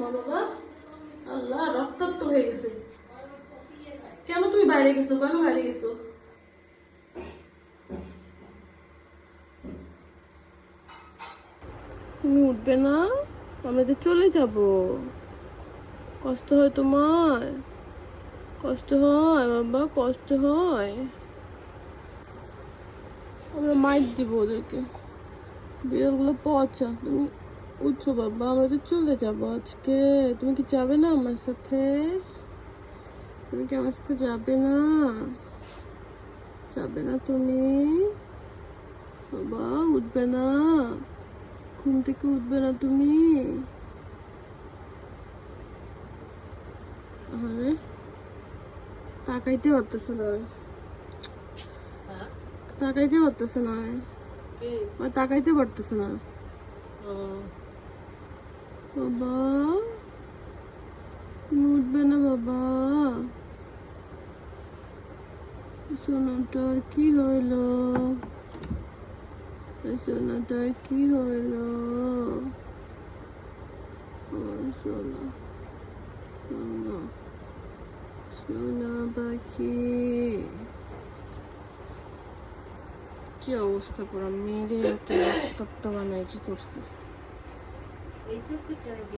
তোমার বাবা? আল্লাহ, রক্তাক্ত হয়ে গেছে। কেন তুমি বাইরে গেছো? কেন বাইরে গেছো? তুমি উঠবে না? আমরা যে চলে যাব। কষ্ট হয় তোমার? কষ্ট হয় বাবা, কষ্ট হয়। আমরা মাইর দিব ওদেরকে। বিড়ালগুলো পচা। তুমি উঠো বাবা, আমরা তো চলে যাব আজকে। তুমি কি যাবে না আমার সাথে? তুমি কি আমার সাথে যাবে না? যাবে না তুমি? বাবা উঠবে না? ঘুম থেকে উঠবে না তুমি? আরে তাকাইতে পারতেছে না, তাকাইতে পারতেছে না, তাকাইতে পারতেছে না। বাবা তুমি উঠবে না বাবা? সোনাটার কি হইলো? সোনাটার কি হইলো? সোনা, সোনা, সোনা পাখি। কি অবস্থা, পুরো মেরে তত্ত্ব বানায় কি করছে?